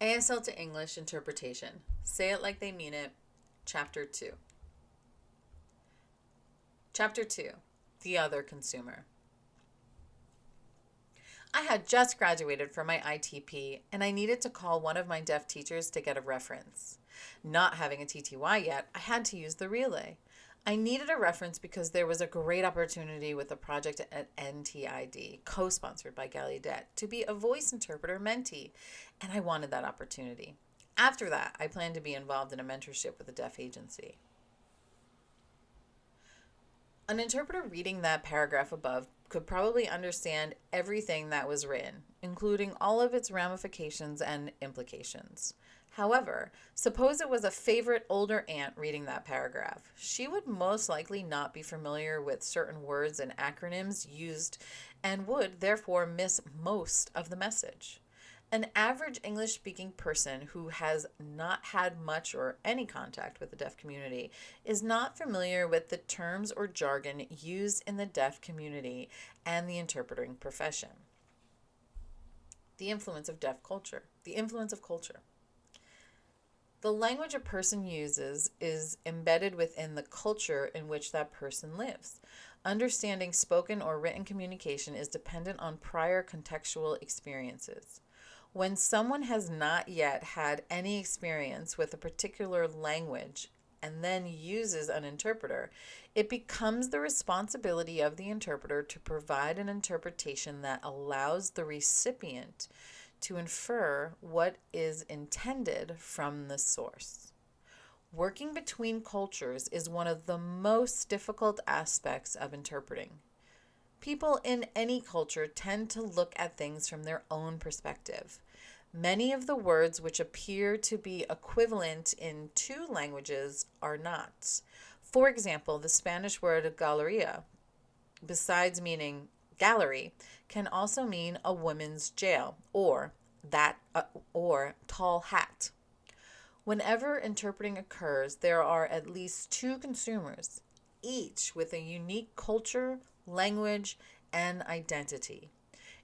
ASL to English Interpretation. Say it like they mean it. Chapter 2. Chapter 2. The Other Consumer. I had just graduated from my ITP and I needed to call one of my deaf teachers to get a reference. Not having a TTY yet, I had to use the relay. I needed a reference because there was a great opportunity with a project at NTID, co sponsored by Gallaudet, to be a voice interpreter mentee, and I wanted that opportunity. After that, I planned to be involved in a mentorship with a deaf agency. An interpreter reading that paragraph above could probably understand everything that was written, including all of its ramifications and implications. However, suppose it was a favorite older aunt reading that paragraph. She would most likely not be familiar with certain words and acronyms used and would therefore miss most of the message. An average English speaking person who has not had much or any contact with the deaf community is not familiar with the terms or jargon used in the deaf community and the interpreting profession. The influence of deaf culture. The influence of culture. The language a person uses is embedded within the culture in which that person lives. Understanding spoken or written communication is dependent on prior contextual experiences. When someone has not yet had any experience with a particular language and then uses an interpreter, it becomes the responsibility of the interpreter to provide an interpretation that allows the recipient to infer what is intended from the source. Working between cultures is one of the most difficult aspects of interpreting. People in any culture tend to look at things from their own perspective. Many of the words which appear to be equivalent in two languages are not. For example, the Spanish word galeria, besides meaning gallery, can also mean a women's jail or tall hat. Whenever interpreting occurs, there are at least two consumers, each with a unique culture, language, and identity.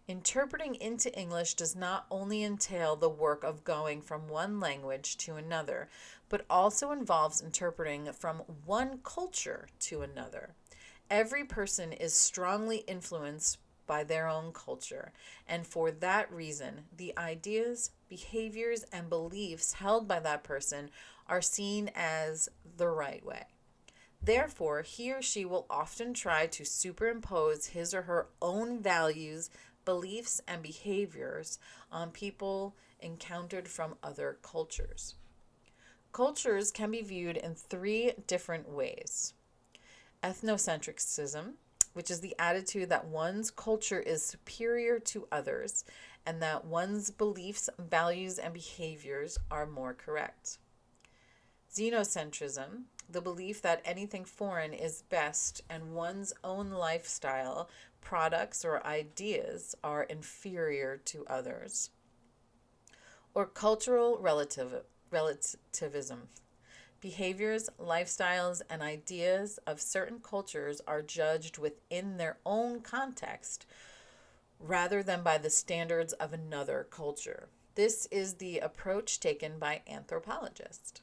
Interpreting into English does not only entail the work of going from one language to another, but also involves interpreting from one culture to another. Every person is strongly influenced by their own culture, and for that reason, the ideas, behaviors, and beliefs held by that person are seen as the right way. Therefore, he or she will often try to superimpose his or her own values, beliefs, and behaviors on people encountered from other cultures. Cultures can be viewed in three different ways: ethnocentrism, which is the attitude that one's culture is superior to others and that one's beliefs, values, and behaviors are more correct; xenocentrism, the belief that anything foreign is best and one's own lifestyle, products, or ideas are inferior to others; or cultural relativism. Behaviors, lifestyles, and ideas of certain cultures are judged within their own context rather than by the standards of another culture. This is the approach taken by anthropologists.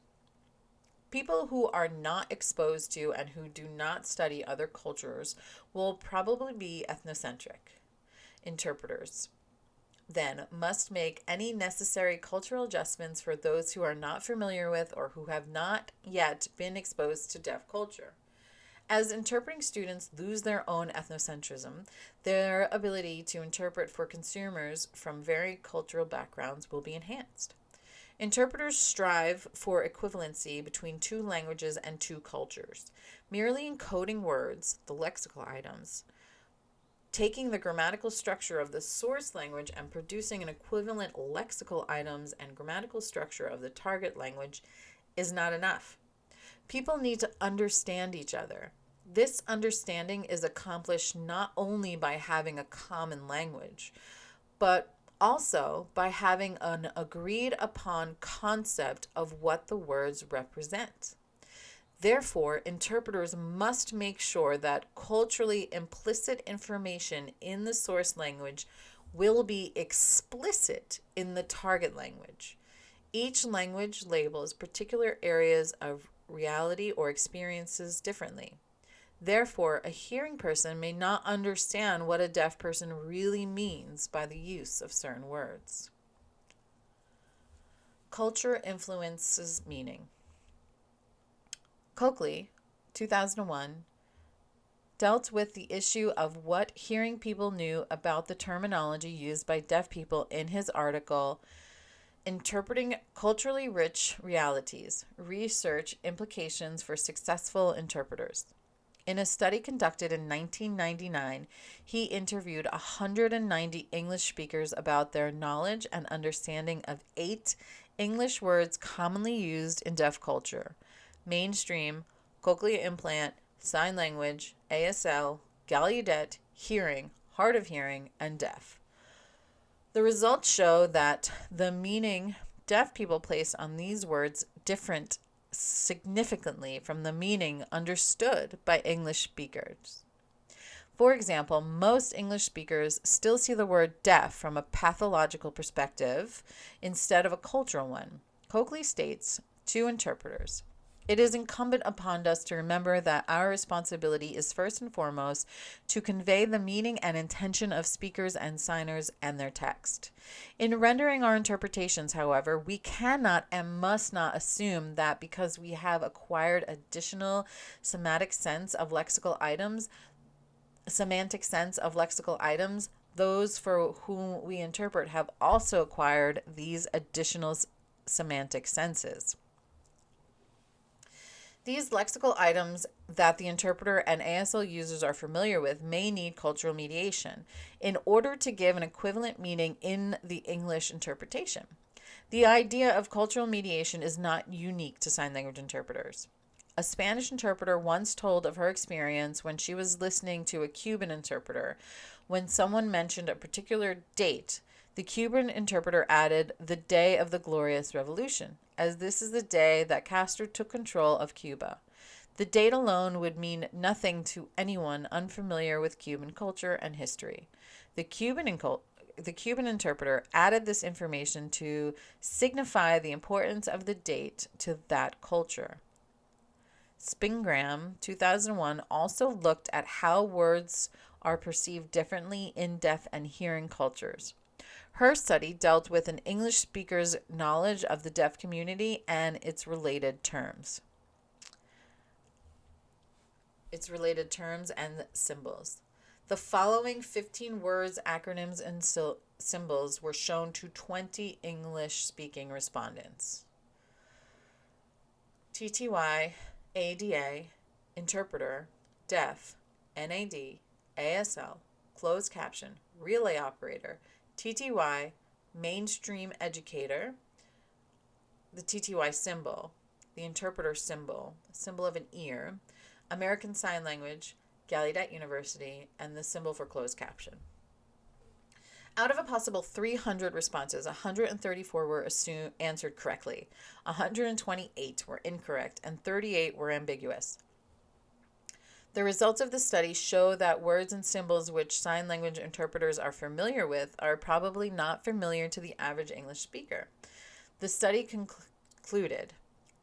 People who are not exposed to and who do not study other cultures will probably be ethnocentric. Interpreters then must make any necessary cultural adjustments for those who are not familiar with or who have not yet been exposed to deaf culture. As interpreting students lose their own ethnocentrism, their ability to interpret for consumers from varied cultural backgrounds will be enhanced. Interpreters strive for equivalency between two languages and two cultures. Merely encoding words, the lexical items, taking the grammatical structure of the source language and producing an equivalent lexical items and grammatical structure of the target language is not enough. People need to understand each other. This understanding is accomplished not only by having a common language, but also by having an agreed upon concept of what the words represent. Therefore, interpreters must make sure that culturally implicit information in the source language will be explicit in the target language. Each language labels particular areas of reality or experiences differently. Therefore, a hearing person may not understand what a deaf person really means by the use of certain words. Culture influences meaning. Coakley, 2001, dealt with the issue of what hearing people knew about the terminology used by deaf people in his article, Interpreting Culturally Rich Realities, Research Implications for Successful Interpreters. In a study conducted in 1999, he interviewed 190 English speakers about their knowledge and understanding of 8 English words commonly used in deaf culture: mainstream, cochlear implant, sign language, ASL, Gallaudet, hearing, hard of hearing, and deaf. The results show that the meaning deaf people place on these words different significantly from the meaning understood by English speakers. For example, most English speakers still see the word deaf from a pathological perspective instead of a cultural one. Coakley states to interpreters, "It is incumbent upon us to remember that our responsibility is first and foremost to convey the meaning and intention of speakers and signers and their text. In rendering our interpretations, however, we cannot and must not assume that because we have acquired additional semantic sense of lexical items, those for whom we interpret have also acquired these additional semantic senses. These lexical items that the interpreter and ASL users are familiar with may need cultural mediation in order to give an equivalent meaning in the English interpretation. The idea of cultural mediation is not unique to sign language interpreters. A Spanish interpreter once told of her experience when she was listening to a Cuban interpreter. When someone mentioned a particular date, the Cuban interpreter added the day of the Glorious Revolution, as this is the day that Castro took control of Cuba. The date alone would mean nothing to anyone unfamiliar with Cuban culture and history. The Cuban interpreter added this information to signify the importance of the date to that culture. Spingram, 2001, also looked at how words are perceived differently in deaf and hearing cultures. Her study dealt with an English speaker's knowledge of the deaf community and its related terms. And symbols. The following 15 words, acronyms, and symbols were shown to 20 English-speaking respondents. TTY, ADA, interpreter, deaf, NAD, ASL, closed caption, relay operator, TTY, mainstream educator, the TTY symbol, the interpreter symbol, symbol of an ear, American Sign Language, Gallaudet University, and the symbol for closed caption. Out of a possible 300 responses, 134 were answered correctly, 128 were incorrect, and 38 were ambiguous. The results of the study show that words and symbols which sign language interpreters are familiar with are probably not familiar to the average English speaker. The study concluded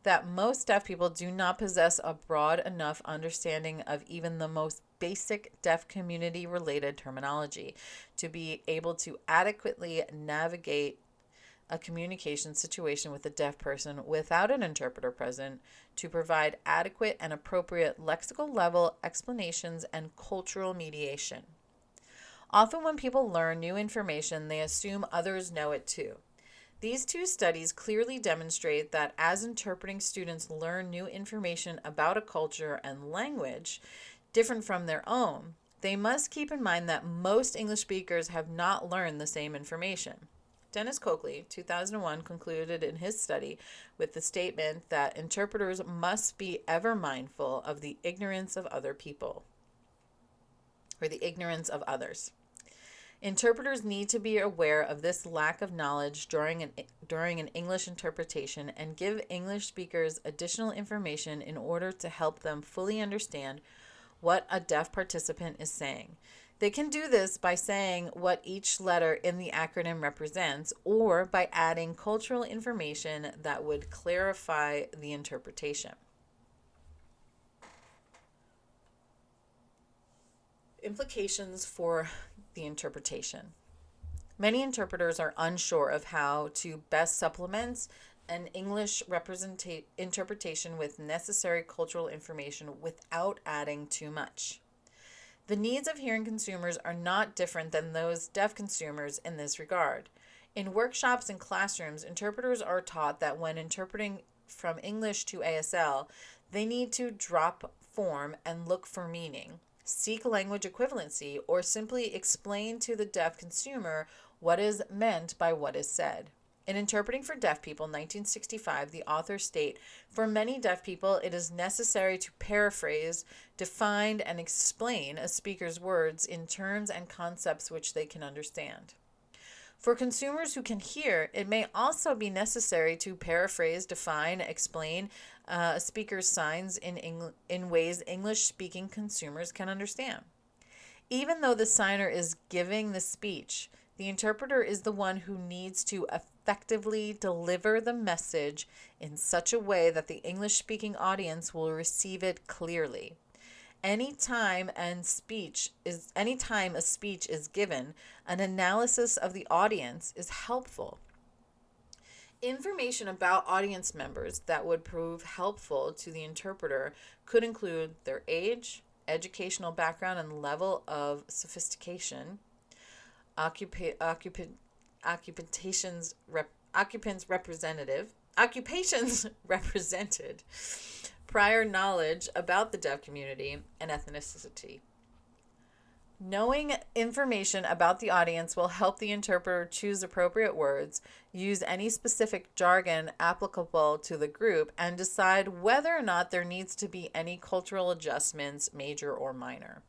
that most deaf people do not possess a broad enough understanding of even the most basic deaf community-related terminology to be able to adequately navigate a communication situation with a deaf person without an interpreter present to provide adequate and appropriate lexical level explanations and cultural mediation. Often when people learn new information, they assume others know it too. These two studies clearly demonstrate that as interpreting students learn new information about a culture and language different from their own, they must keep in mind that most English speakers have not learned the same information. Dennis Coakley, 2001, concluded in his study with the statement that interpreters must be ever mindful of the ignorance of other people, or the ignorance of others. Interpreters need to be aware of this lack of knowledge during an English interpretation and give English speakers additional information in order to help them fully understand what a deaf participant is saying. They can do this by saying what each letter in the acronym represents or by adding cultural information that would clarify the interpretation. Implications for the interpretation. Many interpreters are unsure of how to best supplement an English interpretation with necessary cultural information without adding too much. The needs of hearing consumers are not different than those deaf consumers in this regard. In workshops and classrooms, interpreters are taught that when interpreting from English to ASL, they need to drop form and look for meaning, seek language equivalency, or simply explain to the deaf consumer what is meant by what is said. In Interpreting for Deaf People, 1965, the authors state, "For many deaf people, it is necessary to paraphrase, define, and explain a speaker's words in terms and concepts which they can understand." For consumers who can hear, it may also be necessary to paraphrase, define, explain a speaker's signs in ways English-speaking consumers can understand. Even though the signer is giving the speech, the interpreter is the one who needs to effectively deliver the message in such a way that the English-speaking audience will receive it clearly. Anytime a speech is given, an analysis of the audience is helpful. Information about audience members that would prove helpful to the interpreter could include their age, educational background and level of sophistication, occupations represented, prior knowledge about the deaf community, and ethnicity. Knowing information about the audience will help the interpreter choose appropriate words, use any specific jargon applicable to the group, and decide whether or not there needs to be any cultural adjustments, major or minor.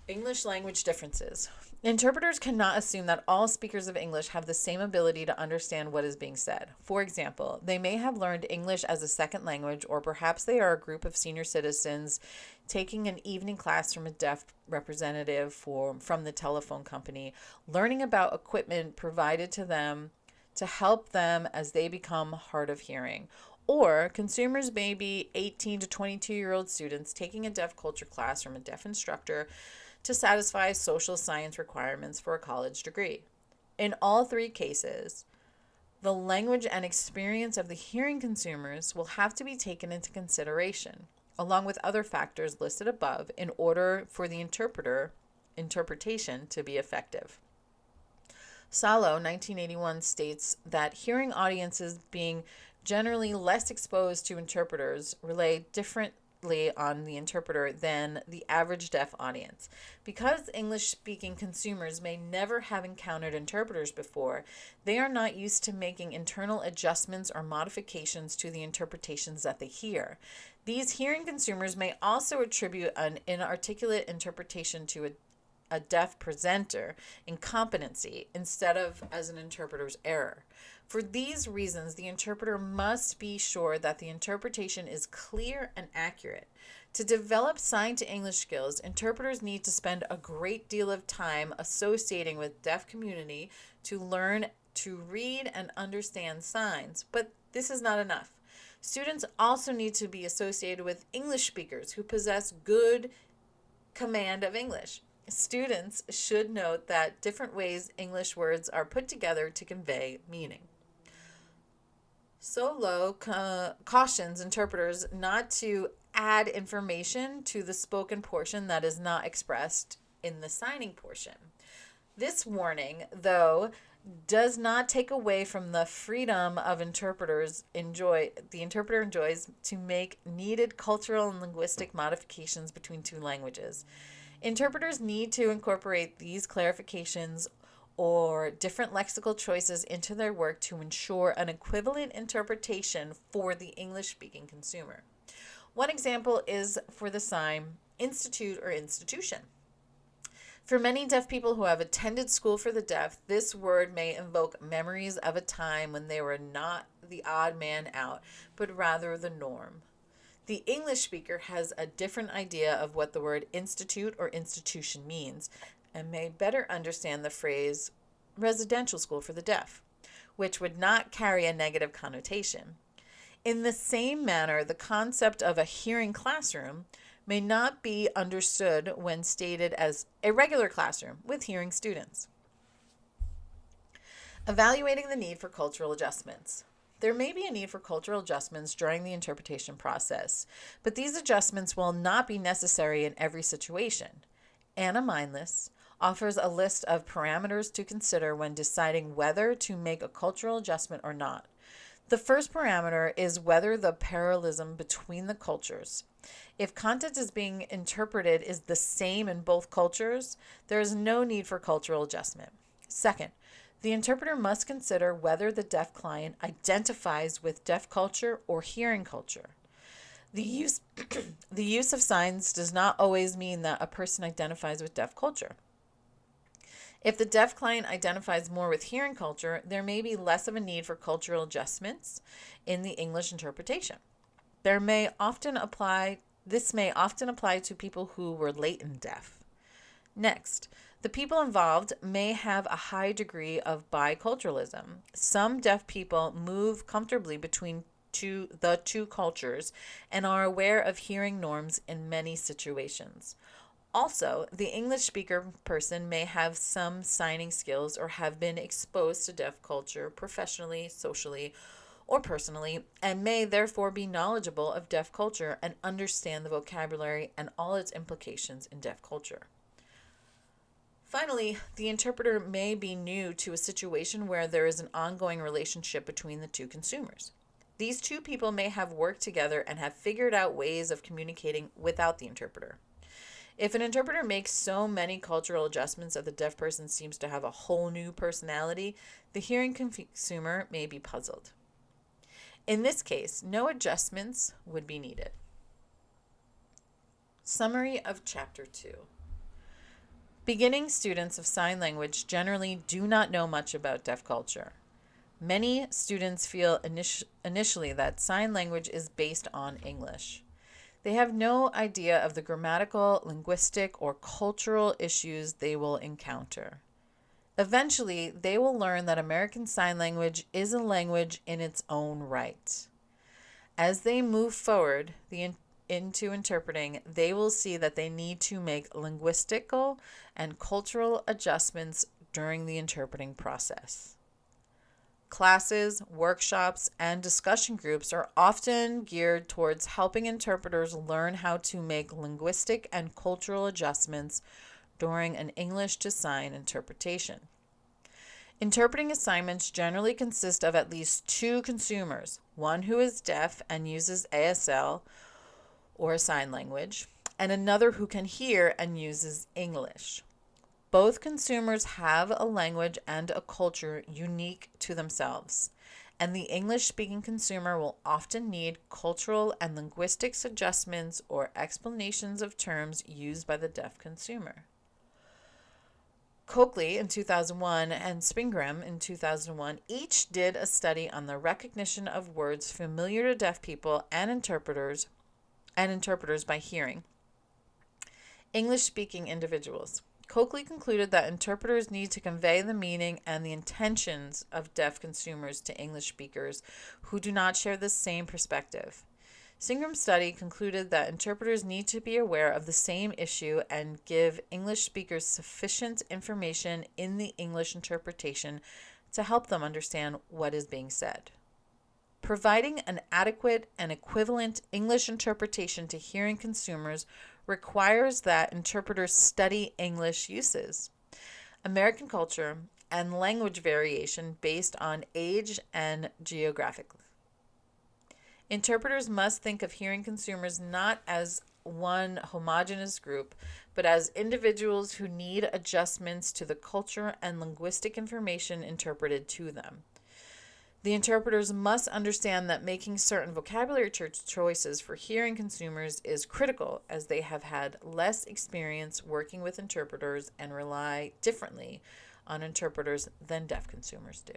English language differences. Interpreters cannot assume that all speakers of English have the same ability to understand what is being said. For example, they may have learned English as a second language, or perhaps they are a group of senior citizens taking an evening class from a deaf representative from the telephone company, learning about equipment provided to them to help them as they become hard of hearing. Or consumers may be 18 to 22-year-old students taking a deaf culture class from a deaf instructor to satisfy social science requirements for a college degree. In all three cases, the language and experience of the hearing consumers will have to be taken into consideration, along with other factors listed above, in order for the interpretation to be effective. Salo, 1981, states that hearing audiences being generally less exposed to interpreters rely differently on the interpreter than the average deaf audience. Because English-speaking consumers may never have encountered interpreters before, they are not used to making internal adjustments or modifications to the interpretations that they hear. These hearing consumers may also attribute an inarticulate interpretation to a deaf presenter incompetency instead of as an interpreter's error. For these reasons, the interpreter must be sure that the interpretation is clear and accurate. To develop sign-to-English skills, interpreters need to spend a great deal of time associating with deaf community to learn to read and understand signs, but this is not enough. Students also need to be associated with English speakers who possess good command of English. Students should note that different ways English words are put together to convey meaning. Salo cautions interpreters not to add information to the spoken portion that is not expressed in the signing portion. This warning, though, does not take away from the freedom of the interpreter enjoys to make needed cultural and linguistic modifications between two languages. Interpreters need to incorporate these clarifications or different lexical choices into their work to ensure an equivalent interpretation for the English-speaking consumer. One example is for the sign institute or institution. For many deaf people who have attended school for the deaf, this word may invoke memories of a time when they were not the odd man out, but rather the norm. The English speaker has a different idea of what the word institute or institution means and may better understand the phrase residential school for the deaf, which would not carry a negative connotation. In the same manner, the concept of a hearing classroom may not be understood when stated as a regular classroom with hearing students. Evaluating the need for cultural adjustments. There may be a need for cultural adjustments during the interpretation process, but these adjustments will not be necessary in every situation. Anna Mindless offers a list of parameters to consider when deciding whether to make a cultural adjustment or not. The first parameter is whether the parallelism between the cultures. If content is being interpreted is the same in both cultures, there is no need for cultural adjustment. Second, the interpreter must consider whether the deaf client identifies with deaf culture or hearing culture. The use of signs does not always mean that a person identifies with deaf culture. If the deaf client identifies more with hearing culture, there may be less of a need for cultural adjustments in the English interpretation. This may often apply to people who were latent deaf. Next, the people involved may have a high degree of biculturalism. Some deaf people move comfortably between the two cultures and are aware of hearing norms in many situations. Also, the English speaker person may have some signing skills or have been exposed to deaf culture professionally, socially, or personally, and may therefore be knowledgeable of deaf culture and understand the vocabulary and all its implications in deaf culture. Finally, the interpreter may be new to a situation where there is an ongoing relationship between the two consumers. These two people may have worked together and have figured out ways of communicating without the interpreter. If an interpreter makes so many cultural adjustments that the deaf person seems to have a whole new personality, the hearing consumer may be puzzled. In this case, no adjustments would be needed. Summary of Chapter 2. Beginning students of sign language generally do not know much about deaf culture. Many students feel initially that sign language is based on English. They have no idea of the grammatical, linguistic, or cultural issues they will encounter. Eventually, they will learn that American Sign Language is a language in its own right. As they move forward into interpreting, they will see that they need to make linguistical and cultural adjustments during the interpreting process. Classes, workshops, and discussion groups are often geared towards helping interpreters learn how to make linguistic and cultural adjustments during an English to sign interpretation. Interpreting assignments generally consist of at least two consumers, one who is deaf and uses ASL or sign language, and another who can hear and uses English. Both consumers have a language and a culture unique to themselves, and the English-speaking consumer will often need cultural and linguistic adjustments or explanations of terms used by the deaf consumer. Coakley in 2001 and Spingram in 2001 each did a study on the recognition of words familiar to deaf people and interpreters by hearing English-speaking individuals. Coakley concluded that interpreters need to convey the meaning and the intentions of deaf consumers to English speakers who do not share the same perspective. Spingram's study concluded that interpreters need to be aware of the same issue and give English speakers sufficient information in the English interpretation to help them understand what is being said. Providing an adequate and equivalent English interpretation to hearing consumers requires that interpreters study English uses, American culture, and language variation based on age and geographic. Interpreters must think of hearing consumers not as one homogeneous group, but as individuals who need adjustments to the culture and linguistic information interpreted to them. The interpreters must understand that making certain vocabulary choices for hearing consumers is critical, as they have had less experience working with interpreters and rely differently on interpreters than deaf consumers do.